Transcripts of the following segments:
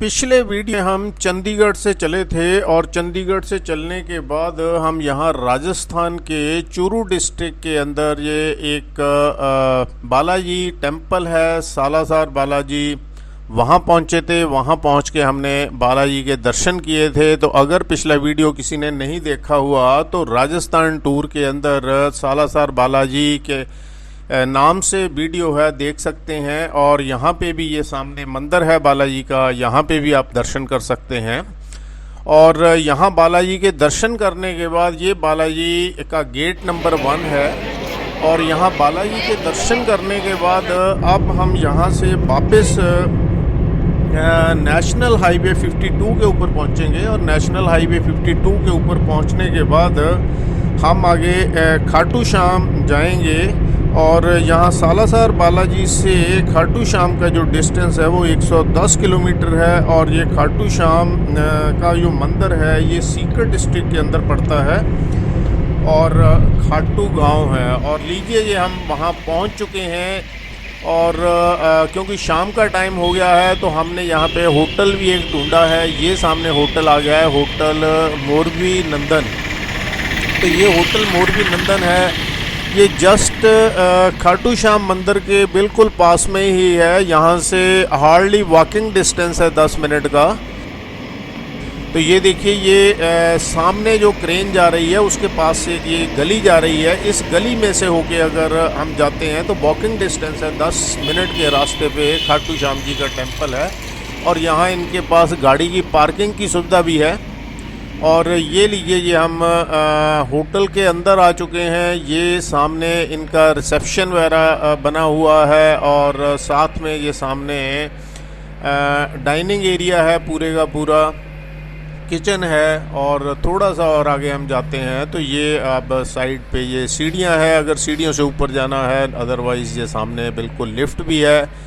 पिछले वीडियो में हम चंडीगढ़ से चले थे और चंडीगढ़ से चलने के बाद हम यहाँ राजस्थान के चूरू डिस्ट्रिक्ट के अंदर ये एक बालाजी टेम्पल है, सालासर बालाजी, वहाँ पहुँचे थे। वहाँ पहुँच के हमने बालाजी के दर्शन किए थे। तो अगर पिछला वीडियो किसी ने नहीं देखा हुआ तो राजस्थान टूर के अंदर सालासर बालाजी के नाम से वीडियो है, देख सकते हैं। और यहाँ पे भी ये सामने मंदिर है बालाजी का, यहाँ पे भी आप दर्शन कर सकते हैं। और यहाँ बालाजी के दर्शन करने के बाद ये बालाजी का गेट नंबर 1 है। और यहाँ बालाजी के दर्शन करने के बाद अब हम यहाँ से वापस नेशनल हाईवे 52 के ऊपर पहुँचेंगे। और नेशनल हाईवे 52 के ऊपर पहुँचने के बाद हम आगे खाटू श्याम जाएंगे। और यहाँ सालासर बालाजी से खाटू श्याम का जो डिस्टेंस है वो 110 किलोमीटर है। और ये खाटू श्याम का जो मंदिर है ये सीकर डिस्ट्रिक्ट के अंदर पड़ता है और खाटू गांव है। और लीजिए ये हम वहाँ पहुँच चुके हैं। और क्योंकि शाम का टाइम हो गया है तो हमने यहाँ पे होटल भी एक ढूंढा है। ये सामने होटल आ गया है, होटल मोरबी नंदन। तो ये होटल मोरबी नंदन है, ये जस्ट खाटू श्याम मंदिर के बिल्कुल पास में ही है। यहाँ से हार्डली वॉकिंग डिस्टेंस है 10 मिनट का। तो ये देखिए ये सामने जो क्रेन जा रही है उसके पास से ये गली जा रही है। इस गली में से होके अगर हम जाते हैं तो वॉकिंग डिस्टेंस है, 10 मिनट के रास्ते पे खाटू श्याम जी का टेम्पल है। और यहाँ इनके पास गाड़ी की पार्किंग की सुविधा भी है। और ये लीजिए ये हम होटल के अंदर आ चुके हैं। ये सामने इनका रिसेप्शन वगैरह बना हुआ है और साथ में ये सामने डाइनिंग एरिया है, पूरे का पूरा किचन है। और थोड़ा सा और आगे हम जाते हैं तो ये अब साइड पे ये सीढ़ियां हैं, अगर सीढ़ियों से ऊपर जाना है। अदरवाइज़ ये सामने बिल्कुल लिफ्ट भी है।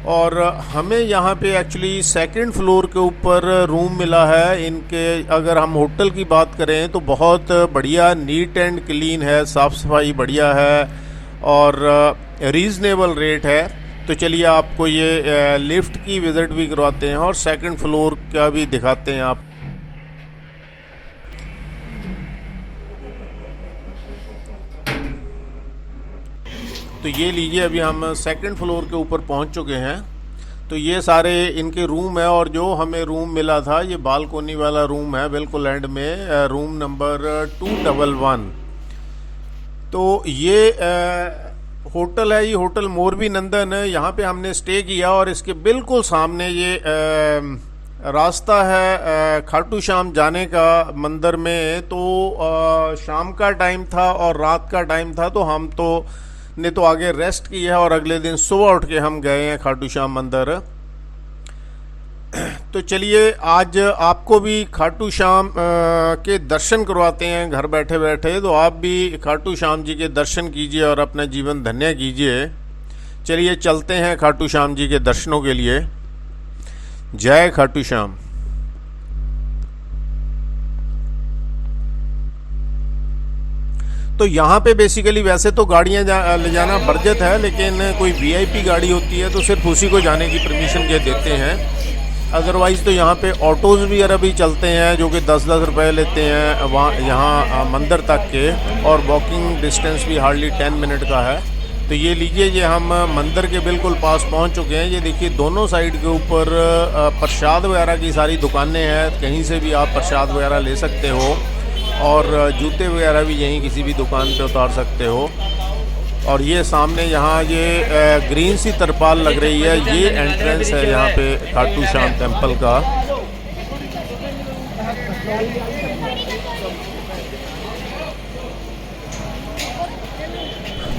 और हमें यहाँ पे एक्चुअली सेकंड फ्लोर के ऊपर रूम मिला है इनके। अगर हम होटल की बात करें तो बहुत बढ़िया, नीट एंड क्लीन है, साफ़ सफाई बढ़िया है और रीज़नेबल रेट है। तो चलिए आपको ये लिफ्ट की विज़िट भी करवाते हैं और सेकंड फ्लोर का भी दिखाते हैं आप। तो ये लीजिए अभी हम सेकंड फ्लोर के ऊपर पहुंच चुके हैं। तो ये सारे इनके रूम है। और जो हमें रूम मिला था ये बालकोनी वाला रूम है, बिल्कुल एंड में, रूम नंबर 211। तो ये होटल है, ये होटल मोरबी नंदन है। यहाँ पे हमने स्टे किया और इसके बिल्कुल सामने ये रास्ता है खाटू श्याम जाने का मंदिर में। तो शाम का टाइम था और रात का टाइम था तो हम तो ने तो आगे रेस्ट किया है और अगले दिन सुबह उठ के हम गए हैं खाटू श्याम मंदिर। तो चलिए आज आपको भी खाटू श्याम के दर्शन करवाते हैं घर बैठे बैठे। तो आप भी खाटू श्याम जी के दर्शन कीजिए और अपना जीवन धन्य कीजिए। चलिए चलते हैं खाटू श्याम जी के दर्शनों के लिए। जय खाटू श्याम। तो यहाँ पे बेसिकली वैसे तो गाड़ियाँ ले जाना बरजत है, लेकिन कोई वीआईपी गाड़ी होती है तो सिर्फ उसी को जाने की परमिशन के देते हैं। अदरवाइज़ तो यहाँ पे ऑटोज़ भी अभी चलते हैं जो कि 10-10 रुपये लेते हैं वहाँ यहाँ मंदिर तक के। और वॉकिंग डिस्टेंस भी हार्डली 10 मिनट का है। तो ये लीजिए ये हम मंदिर के बिल्कुल पास पहुँच चुके हैं। ये देखिए दोनों साइड के ऊपर प्रसाद वगैरह की सारी दुकानें हैं, कहीं से भी आप प्रसाद वगैरह ले सकते हो। और जूते वगैरह भी यहीं किसी भी दुकान पे उतार सकते हो। और ये सामने यहाँ ये ग्रीन सी तरपाल लग रही है, ये एंट्रेंस है यहाँ पे खाटू श्याम टेम्पल का।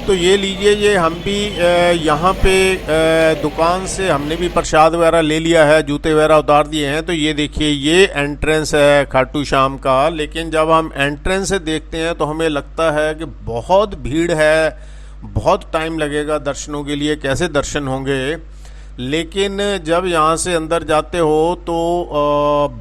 तो ये लीजिए ये हम भी यहाँ पे दुकान से हमने भी प्रसाद वगैरह ले लिया है, जूते वगैरह उतार दिए हैं। तो ये देखिए ये एंट्रेंस है खाटू श्याम का। लेकिन जब हम एंट्रेंस से देखते हैं तो हमें लगता है कि बहुत भीड़ है, बहुत टाइम लगेगा दर्शनों के लिए, कैसे दर्शन होंगे। लेकिन जब यहाँ से अंदर जाते हो तो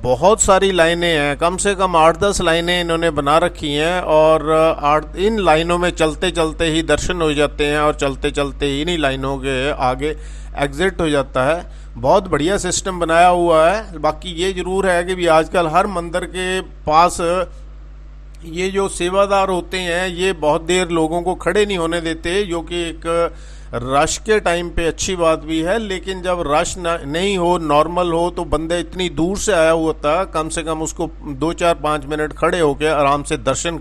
बहुत सारी लाइनें हैं, कम से कम 8-10 लाइनें इन्होंने बना रखी हैं। और इन लाइनों में चलते चलते ही दर्शन हो जाते हैं और चलते चलते ही इन्हीं लाइनों के आगे एग्जिट हो जाता है। बहुत बढ़िया सिस्टम बनाया हुआ है। बाकी ये जरूर है कि भी आजकल हर मंदिर के पास ये जो सेवादार होते हैं ये बहुत देर लोगों को खड़े नहीं होने देते, जो कि एक रश के टाइम पे अच्छी बात भी है। लेकिन जब रश नहीं हो, नॉर्मल हो, तो बंदे इतनी दूर से आया हुआ था, कम से कम उसको 2 4 5 मिनट खड़े होकर आराम से दर्शन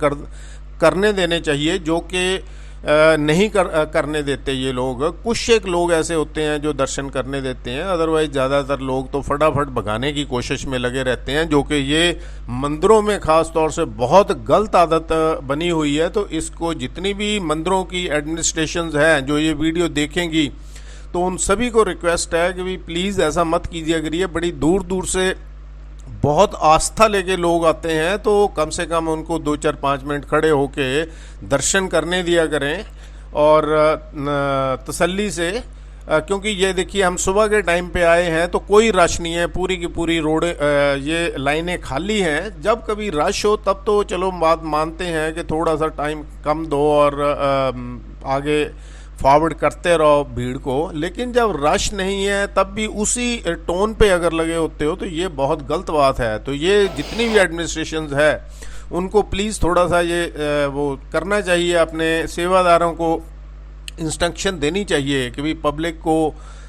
करने देने चाहिए, जो कि नहीं करने देते ये लोग। कुछ एक लोग ऐसे होते हैं जो दर्शन करने देते हैं, अदरवाइज ज़्यादातर लोग तो फटाफट भगाने की कोशिश में लगे रहते हैं, जो कि ये मंदिरों में ख़ास तौर से बहुत गलत आदत बनी हुई है। तो इसको जितनी भी मंदिरों की एडमिनिस्ट्रेशंस हैं जो ये वीडियो देखेंगी, तो उन सभी को रिक्वेस्ट है कि भी प्लीज़ ऐसा मत कीजिए। अगर ये बड़ी दूर दूर से बहुत आस्था लेके लोग आते हैं तो कम से कम उनको 2 4 5 मिनट खड़े होके दर्शन करने दिया करें और तसल्ली से। क्योंकि ये देखिए, हम सुबह के टाइम पे आए हैं तो कोई रश नहीं है, पूरी की पूरी रोड ये लाइनें खाली हैं। जब कभी रश हो तब तो चलो बात मानते हैं कि थोड़ा सा टाइम कम दो और आगे फॉरवर्ड करते रहो भीड़ को, लेकिन जब रश नहीं है तब भी उसी टोन पे अगर लगे होते हो तो ये बहुत गलत बात है। तो ये जितनी भी एडमिनिस्ट्रेशंस है उनको प्लीज़ थोड़ा सा ये वो करना चाहिए, अपने सेवादारों को इंस्ट्रक्शन देनी चाहिए कि भी पब्लिक को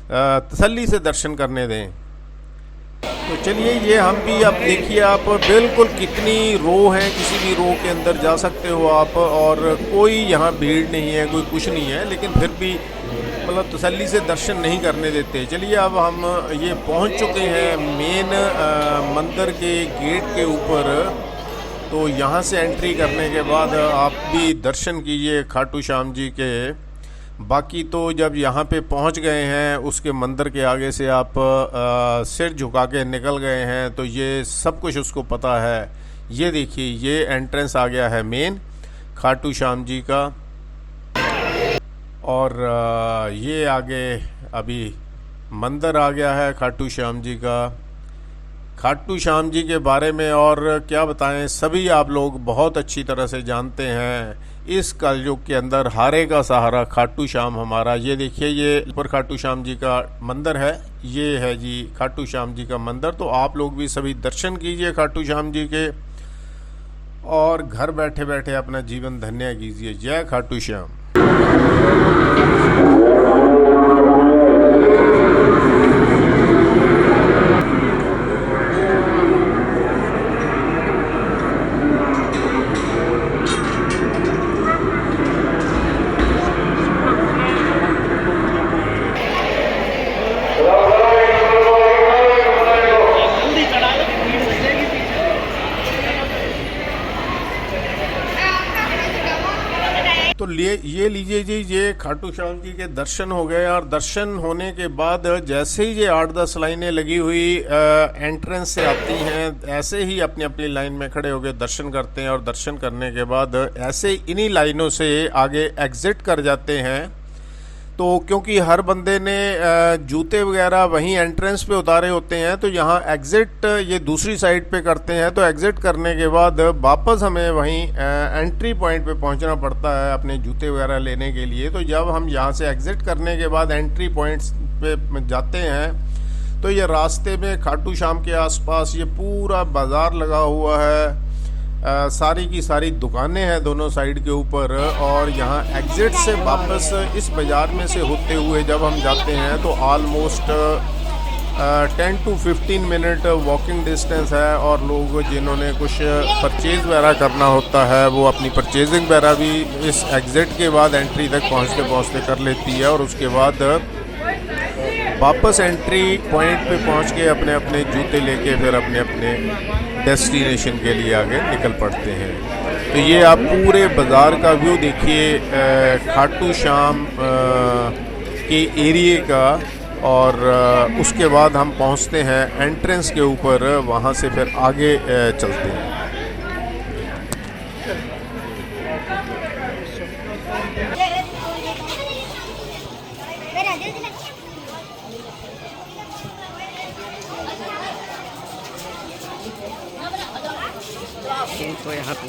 तसल्ली से दर्शन करने दें। तो चलिए, ये हम भी अब देखिए, आप बिल्कुल कितनी रो है, किसी भी रो के अंदर जा सकते हो आप, और कोई यहाँ भीड़ नहीं है, कोई कुछ नहीं है, लेकिन फिर भी मतलब तसल्ली से दर्शन नहीं करने देते। चलिए, अब हम ये पहुँच चुके हैं मेन मंदिर के गेट के ऊपर। तो यहाँ से एंट्री करने के बाद आप भी दर्शन कीजिए खाटू श्याम जी के। बाकी तो जब यहाँ पे पहुँच गए हैं, उसके मंदिर के आगे से आप सिर झुका के निकल गए हैं, तो ये सब कुछ उसको पता है। ये देखिए, ये एंट्रेंस आ गया है मेन खाटू श्याम जी का, और ये आगे अभी मंदिर आ गया है खाटू श्याम जी का। खाटू श्याम जी के बारे में और क्या बताएं, सभी आप लोग बहुत अच्छी तरह से जानते हैं। इस कलयुग के अंदर हारे का सहारा खाटू श्याम हमारा। ये देखिए, ये ऊपर खाटू श्याम जी का मंदिर है, ये है जी खाटू श्याम जी का मंदिर। तो आप लोग भी सभी दर्शन कीजिए खाटू श्याम जी के, और घर बैठे बैठे अपना जीवन धन्य कीजिए। जय खाटू श्याम। तो ये लीजिए जी, ये खाटू श्याम जी के दर्शन हो गए। और दर्शन होने के बाद जैसे ही ये 8 10 लाइनें लगी हुई एंट्रेंस से आती हैं, ऐसे ही अपनी अपनी लाइन में खड़े होकर दर्शन करते हैं, और दर्शन करने के बाद ऐसे इन्हीं लाइनों से आगे एग्जिट कर जाते हैं। तो क्योंकि हर बंदे ने जूते वगैरह वहीं एंट्रेंस पे उतारे होते हैं, तो यहाँ एग्ज़िट ये दूसरी साइड पे करते हैं। तो एग्ज़िट करने के बाद वापस हमें वहीं एंट्री पॉइंट पे पहुँचना पड़ता है अपने जूते वगैरह लेने के लिए। तो जब हम यहाँ से एग्ज़िट करने के बाद एंट्री पॉइंट्स पे जाते हैं, तो ये रास्ते में खाटू श्याम के आसपास ये पूरा बाज़ार लगा हुआ है, सारी की सारी दुकानें हैं दोनों साइड के ऊपर। और यहाँ एग्जिट से वापस इस बाज़ार में से होते हुए जब हम जाते हैं तो almost 10 to 15 minute walking distance है। और लोग जिन्होंने कुछ परचेज़ वगैरह करना होता है, वो अपनी परचेजिंग वगैरह भी इस एग्ज़िट के बाद एंट्री तक पहुँचते पहुँचते कर लेती है, और उसके बाद वापस एंट्री पॉइंट पे पहुँच के अपने अपने जूते लेके फिर अपने अपने डेस्टिनेशन के लिए आगे निकल पड़ते हैं। तो ये आप पूरे बाज़ार का व्यू देखिए खाटू श्याम के एरिए का। और उसके बाद हम पहुंचते हैं एंट्रेंस के ऊपर, वहां से फिर आगे चलते हैं। तो यहाँ पे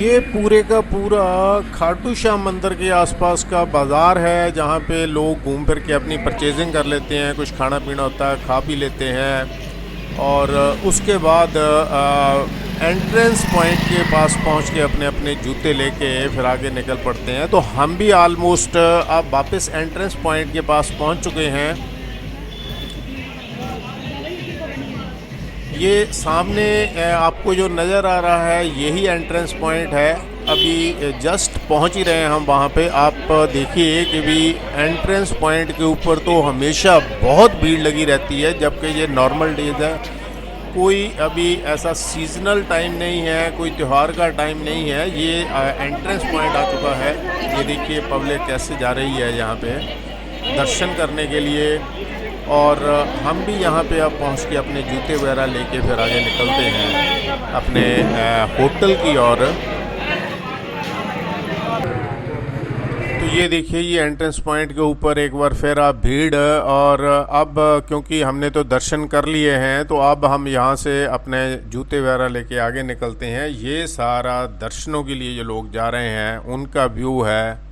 ये पूरे का पूरा खाटू श्याम मंदिर के आसपास का बाज़ार है, जहाँ पे लोग घूम फिर के अपनी परचेजिंग कर लेते हैं, कुछ खाना पीना होता है खा भी लेते हैं, और उसके बाद एंट्रेंस पॉइंट के पास पहुँच के अपने अपने जूते लेके फिर आगे निकल पड़ते हैं। तो हम भी आलमोस्ट अब वापस एंट्रेंस पॉइंट के पास पहुँच चुके हैं। ये सामने आपको जो नज़र आ रहा है यही एंट्रेंस पॉइंट है। अभी जस्ट पहुंच ही रहे हैं हम वहाँ पे। आप देखिए कि भी एंट्रेंस पॉइंट के ऊपर तो हमेशा बहुत भीड़ लगी रहती है, जबकि ये नॉर्मल डेज है। कोई अभी ऐसा सीजनल टाइम नहीं है, कोई त्यौहार का टाइम नहीं है। ये एंट्रेंस पॉइंट आ चुका है। ये देखिए पब्लिक कैसे जा रही है यहाँ पे दर्शन करने के लिए, और हम भी यहाँ पे अब पहुँच के अपने जूते वगैरह लेके फिर आगे निकलते हैं अपने होटल की ओर। तो ये देखिए ये एंट्रेंस पॉइंट के ऊपर एक बार फिर आप भीड़, और अब क्योंकि हमने तो दर्शन कर लिए हैं तो अब हम यहाँ से अपने जूते वगैरह लेके आगे निकलते हैं। ये सारा दर्शनों के लिए जो लोग जा रहे हैं उनका व्यू है।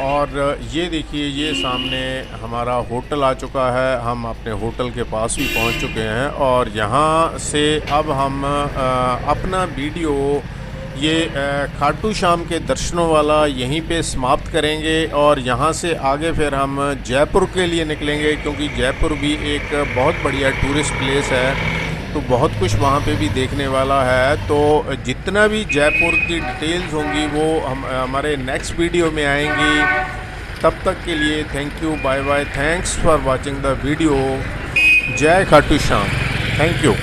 और ये देखिए ये सामने हमारा होटल आ चुका है। हम अपने होटल के पास भी पहुंच चुके हैं, और यहाँ से अब हम अपना वीडियो ये खाटू श्याम के दर्शनों वाला यहीं पे समाप्त करेंगे, और यहाँ से आगे फिर हम जयपुर के लिए निकलेंगे, क्योंकि जयपुर भी एक बहुत बढ़िया टूरिस्ट प्लेस है। तो बहुत कुछ वहाँ पे भी देखने वाला है। तो जितना भी जयपुर की डिटेल्स होंगी वो हम हमारे नेक्स्ट वीडियो में आएंगी। तब तक के लिए thank you, bye bye, thanks for watching the video. जय खाटू श्याम, थैंक यू।